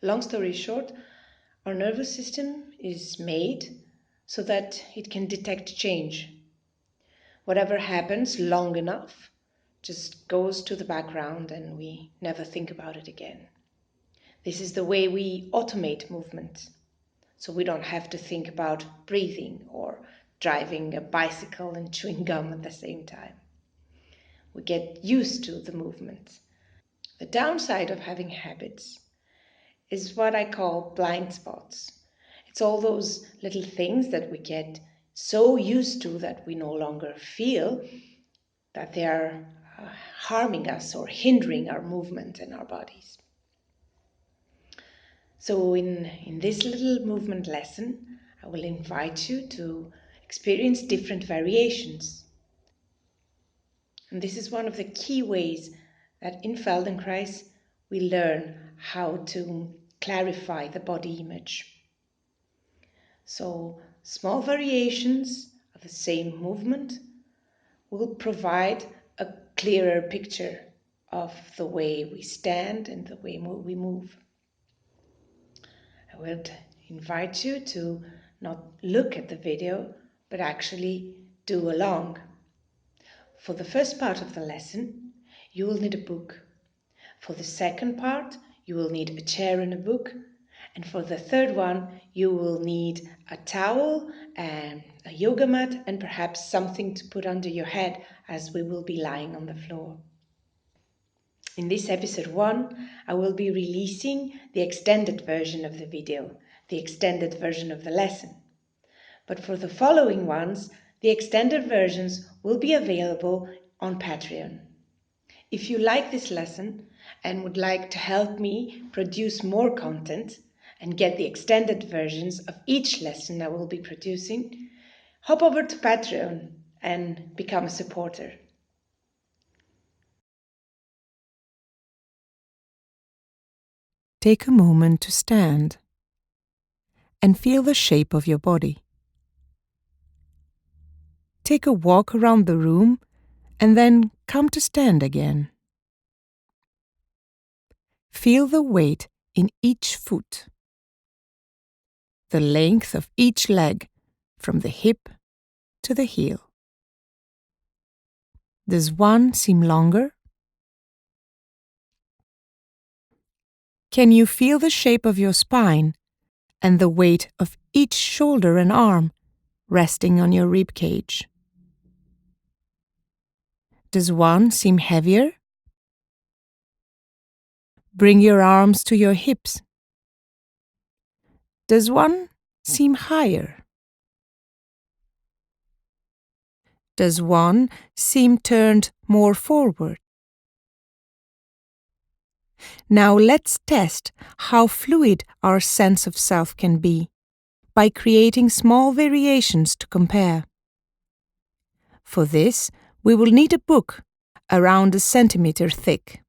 Long story short, our nervous system is made so that it can detect change. Whatever happens long enough just goes to the background and we never think about it again. This is the way we automate movement. So we don't have to think about breathing or driving a bicycle and chewing gum at the same time. We get used to the movement. The downside of having habits is what I call blind spots. It's all those little things that we get so used to that we no longer feel that they are harming us or hindering our movement and our bodies. So in this little movement lesson, I will invite you to experience different variations. And this is one of the key ways that in Feldenkrais we learn how to clarify the body image. So small variations of the same movement will provide a clearer picture of the way we stand and the way we move. I would invite you to not look at the video, but actually do along. For the first part of the lesson, you will need a book. For the second part, you will need a chair and a book. And for the third one, you will need a towel and a yoga mat and perhaps something to put under your head as we will be lying on the floor. In this episode 1, I will be releasing the extended version of the video, the extended version of the lesson. But for the following ones, the extended versions will be available on Patreon. If you like this lesson and would like to help me produce more content and get the extended versions of each lesson I will be producing, hop over to Patreon and become a supporter. Take a moment to stand and feel the shape of your body. Take a walk around the room and then come to stand again. Feel the weight in each foot, the length of each leg from the hip to the heel. Does one seem longer? Can you feel the shape of your spine and the weight of each shoulder and arm resting on your rib cage? Does one seem heavier? Bring your arms to your hips. Does one seem higher? Does one seem turned more forward? Now let's test how fluid our sense of self can be by creating small variations to compare. For this, we will need a book around 1 centimeter thick.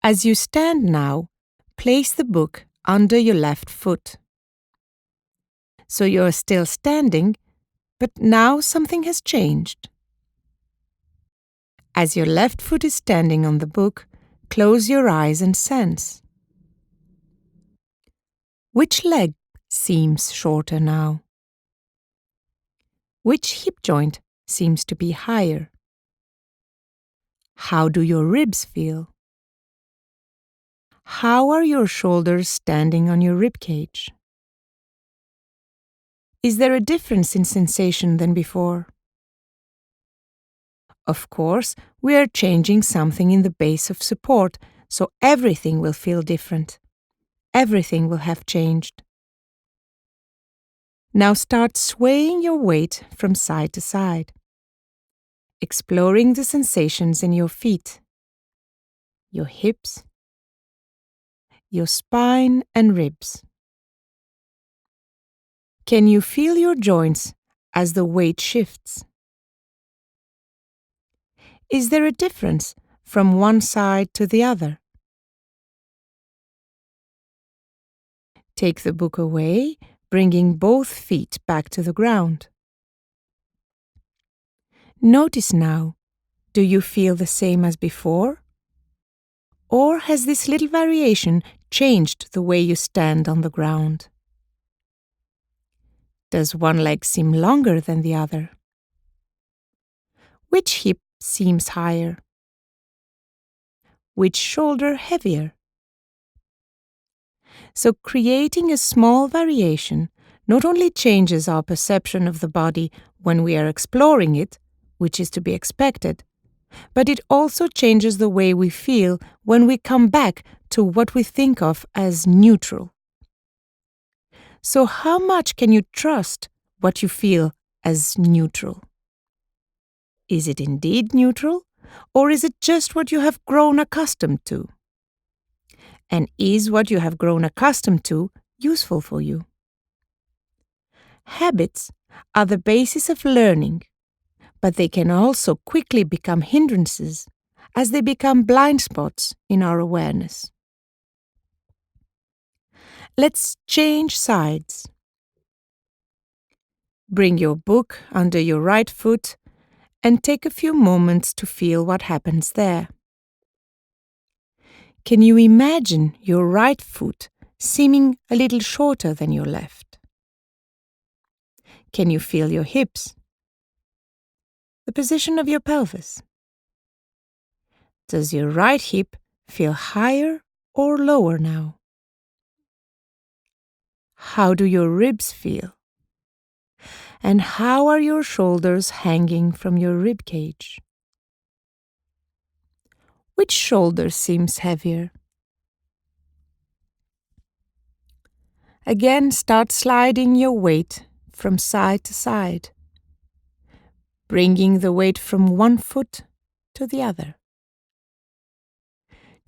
As you stand now, place the book under your left foot. So you're still standing, but now something has changed. As your left foot is standing on the book, close your eyes and sense. Which leg seems shorter now? Which hip joint seems to be higher? How do your ribs feel? How are your shoulders standing on your rib cage? Is there a difference in sensation than before? Of course, we are changing something in the base of support, so everything will feel different. Everything will have changed. Now start swaying your weight from side to side, exploring the sensations in your feet, your hips, your spine and ribs. Can you feel your joints as the weight shifts? Is there a difference from one side to the other? Take the book away, bringing both feet back to the ground. Notice now, do you feel the same as before? Or has this little variation changed the way you stand on the ground? Does one leg seem longer than the other? Which hip seems higher? Which shoulder heavier? So creating a small variation not only changes our perception of the body when we are exploring it, which is to be expected, but it also changes the way we feel when we come back to what we think of as neutral. So how much can you trust what you feel as neutral? Is it indeed neutral, or is it just what you have grown accustomed to? And is what you have grown accustomed to useful for you? Habits are the basis of learning, but they can also quickly become hindrances as they become blind spots in our awareness. Let's change sides. Bring your book under your right foot and take a few moments to feel what happens there. Can you imagine your right foot seeming a little shorter than your left? Can you feel your hips? The position of your pelvis? Does your right hip feel higher or lower now? How do your ribs feel? And how are your shoulders hanging from your rib cage? Which shoulder seems heavier? Again, start sliding your weight from side to side, bringing the weight from one foot to the other.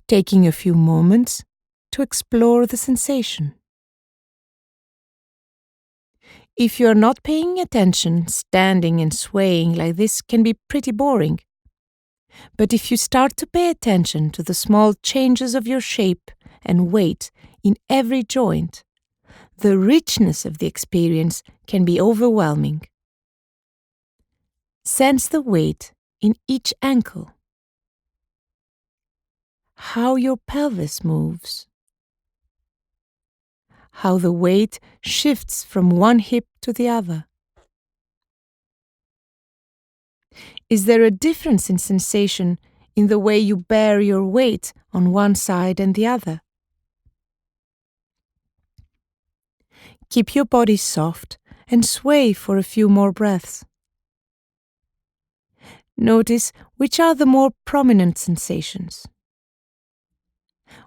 Taking a few moments to explore the sensation. If you are not paying attention, standing and swaying like this can be pretty boring. But if you start to pay attention to the small changes of your shape and weight in every joint, the richness of the experience can be overwhelming. Sense the weight in each ankle. How your pelvis moves. How the weight shifts from one hip to the other. Is there a difference in sensation in the way you bear your weight on one side and the other? Keep your body soft and sway for a few more breaths. Notice which are the more prominent sensations.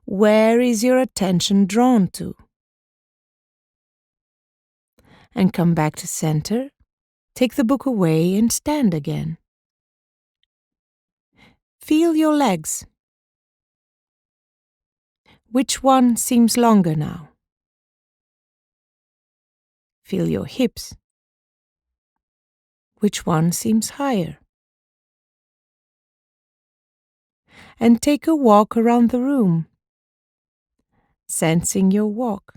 Where is your attention drawn to? And come back to center. Take the book away and stand again. Feel your legs. Which one seems longer now? Feel your hips. Which one seems higher? And take a walk around the room, sensing your walk.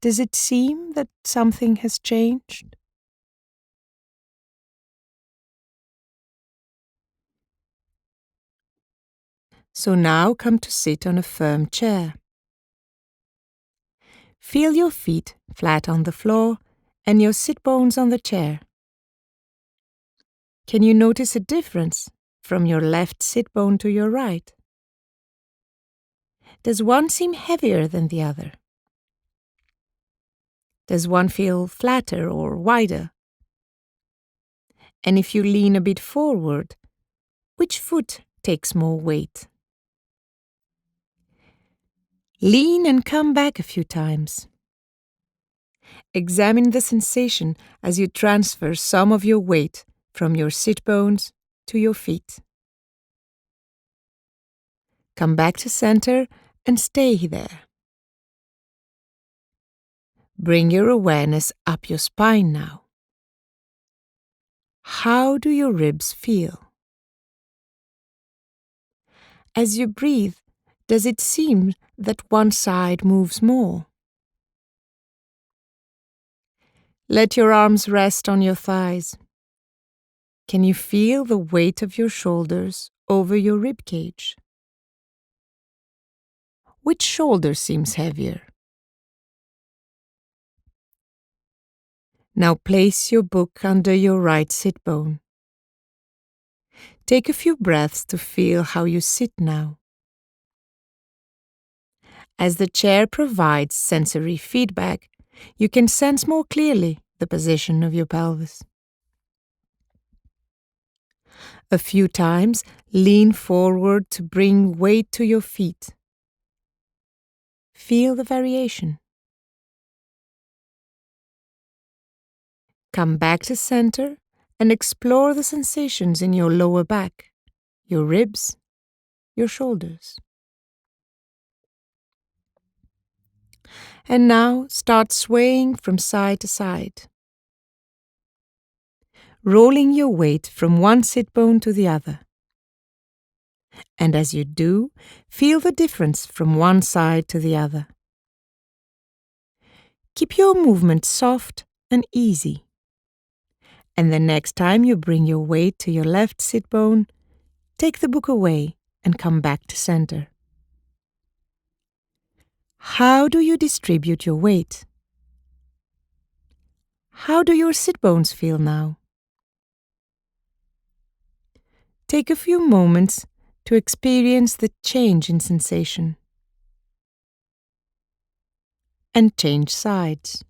Does it seem that something has changed? So now come to sit on a firm chair. Feel your feet flat on the floor and your sit bones on the chair. Can you notice a difference from your left sit bone to your right? Does one seem heavier than the other? Does one feel flatter or wider? And if you lean a bit forward, which foot takes more weight? Lean and come back a few times. Examine the sensation as you transfer some of your weight from your sit bones to your feet. Come back to center and stay there. Bring your awareness up your spine now. How do your ribs feel? As you breathe, does it seem that one side moves more? Let your arms rest on your thighs. Can you feel the weight of your shoulders over your rib cage? Which shoulder seems heavier? Now place your book under your right sit bone. Take a few breaths to feel how you sit now. As the chair provides sensory feedback, you can sense more clearly the position of your pelvis. A few times, lean forward to bring weight to your feet. Feel the variation. Come back to center and explore the sensations in your lower back, your ribs, your shoulders. And now start swaying from side to side, rolling your weight from one sit bone to the other. And as you do, feel the difference from one side to the other. Keep your movement soft and easy. And the next time you bring your weight to your left sit bone, take the book away and come back to center. How do you distribute your weight? How do your sit bones feel now? Take a few moments to experience the change in sensation. And change sides.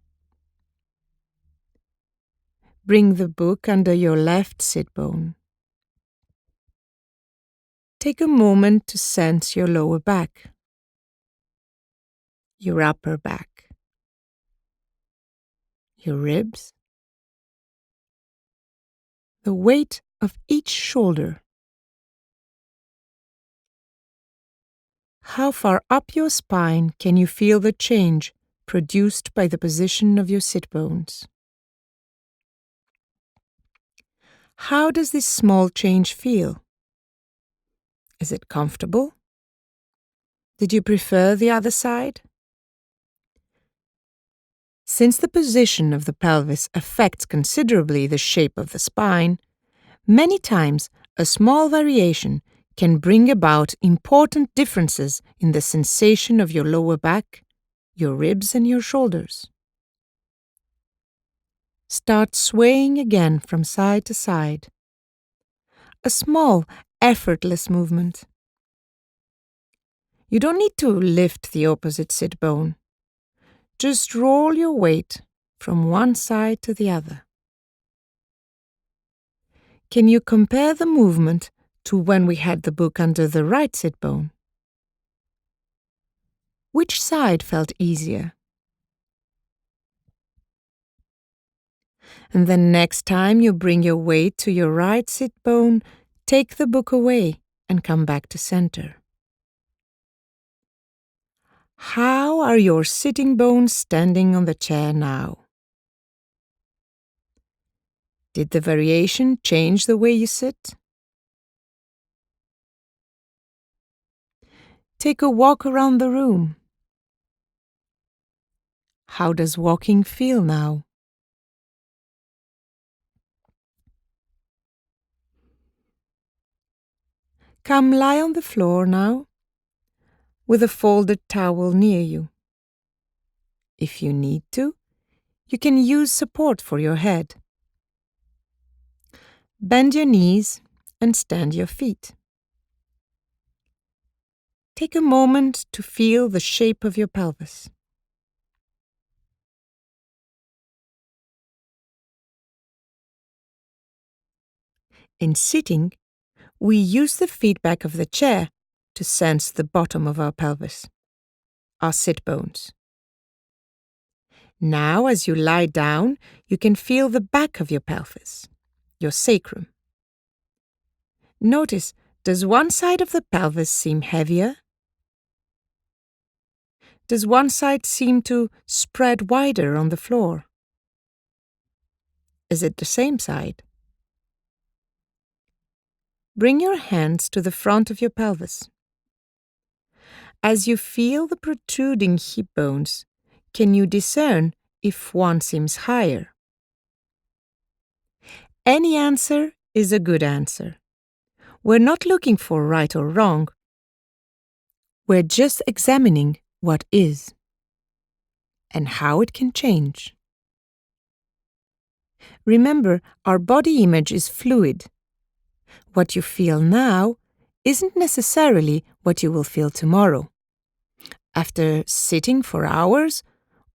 Bring the book under your left sit bone. Take a moment to sense your lower back, your upper back, your ribs, the weight of each shoulder. How far up your spine can you feel the change produced by the position of your sit bones? How does this small change feel? Is it comfortable? Did you prefer the other side? Since the position of the pelvis affects considerably the shape of the spine, many times a small variation can bring about important differences in the sensation of your lower back, your ribs, and your shoulders. Start swaying again from side to side. A small, effortless movement. You don't need to lift the opposite sit bone. Just roll your weight from one side to the other. Can you compare the movement to when we had the book under the right sit bone? Which side felt easier? And then next time you bring your weight to your right sit bone, take the book away and come back to center. How are your sitting bones standing on the chair now? Did the variation change the way you sit? Take a walk around the room. How does walking feel now? Come lie on the floor now, with a folded towel near you. If you need to, you can use support for your head. Bend your knees and stand your feet. Take a moment to feel the shape of your pelvis. In sitting, we use the feedback of the chair to sense the bottom of our pelvis, our sit bones. Now, as you lie down, you can feel the back of your pelvis, your sacrum. Notice, does one side of the pelvis seem heavier? Does one side seem to spread wider on the floor? Is it the same side? Bring your hands to the front of your pelvis. As you feel the protruding hip bones, can you discern if one seems higher? Any answer is a good answer. We're not looking for right or wrong. We're just examining what is and how it can change. Remember, our body image is fluid. What you feel now isn't necessarily what you will feel tomorrow, after sitting for hours,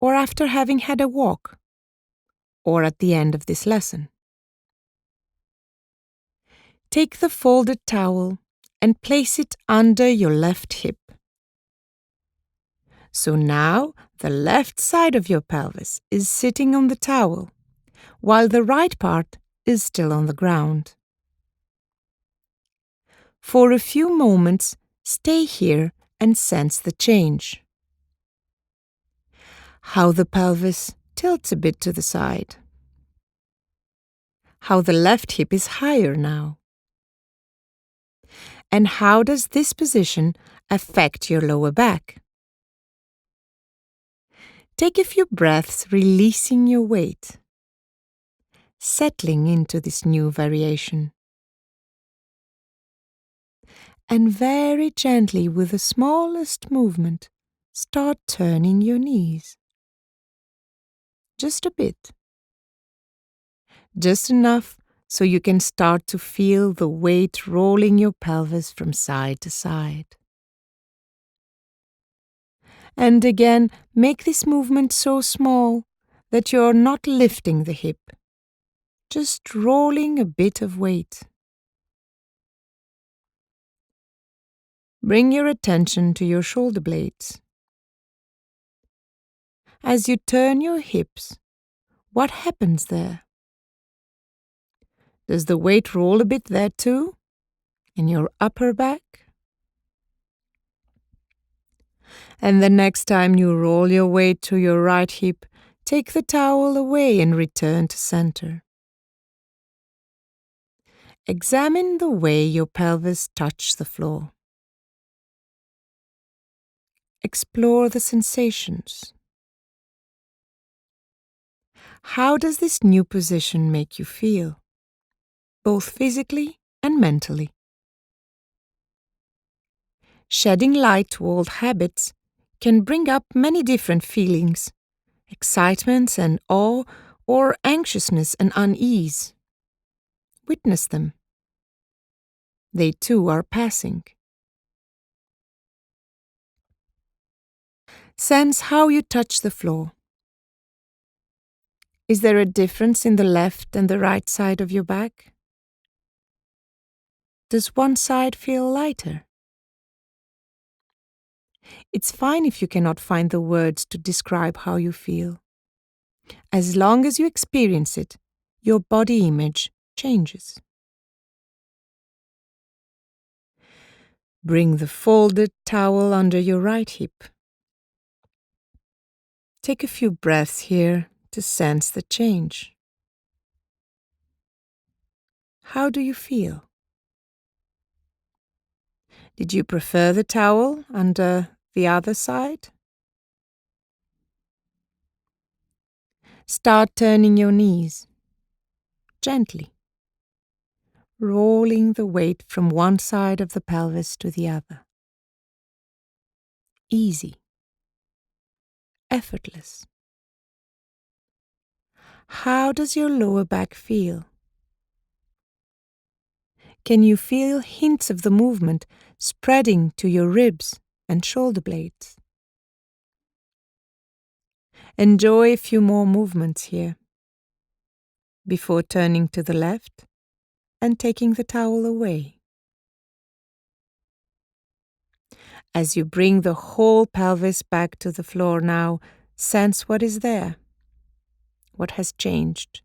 or after having had a walk, or at the end of this lesson. Take the folded towel and place it under your left hip. So now the left side of your pelvis is sitting on the towel, while the right part is still on the ground. For a few moments, stay here and sense the change. How the pelvis tilts a bit to the side. How the left hip is higher now. And how does this position affect your lower back? Take a few breaths, releasing your weight, settling into this new variation. And very gently, with the smallest movement, start turning your knees. Just a bit. Just enough so you can start to feel the weight rolling your pelvis from side to side. And again, make this movement so small that you're not lifting the hip, just rolling a bit of weight. Bring your attention to your shoulder blades. As you turn your hips, what happens there? Does the weight roll a bit there too, in your upper back? And the next time you roll your weight to your right hip, take the towel away and return to center. Examine the way your pelvis touches the floor. Explore the sensations. How does this new position make you feel, both physically and mentally? Shedding light to old habits can bring up many different feelings, excitement and awe, or anxiousness and unease. Witness them. They too are passing. Sense how you touch the floor. Is there a difference in the left and the right side of your back? Does one side feel lighter? It's fine if you cannot find the words to describe how you feel. As long as you experience it, your body image changes. Bring the folded towel under your right hip. Take a few breaths here to sense the change. How do you feel? Did you prefer the towel under the other side? Start turning your knees, gently, rolling the weight from one side of the pelvis to the other. Easy, effortless. How does your lower back feel? Can you feel hints of the movement spreading to your ribs and shoulder blades? Enjoy a few more movements here before turning to the left and taking the towel away. As you bring the whole pelvis back to the floor now, sense what is there. What has changed?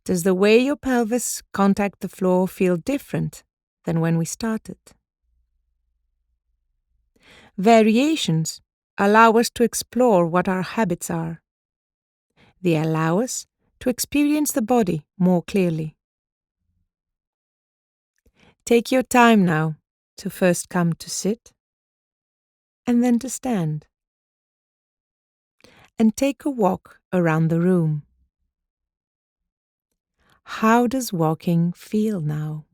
Does the way your pelvis contact the floor feel different than when we started? Variations allow us to explore what our habits are. They allow us to experience the body more clearly. Take your time now to first come to sit and then to stand. And take a walk around the room. How does walking feel now?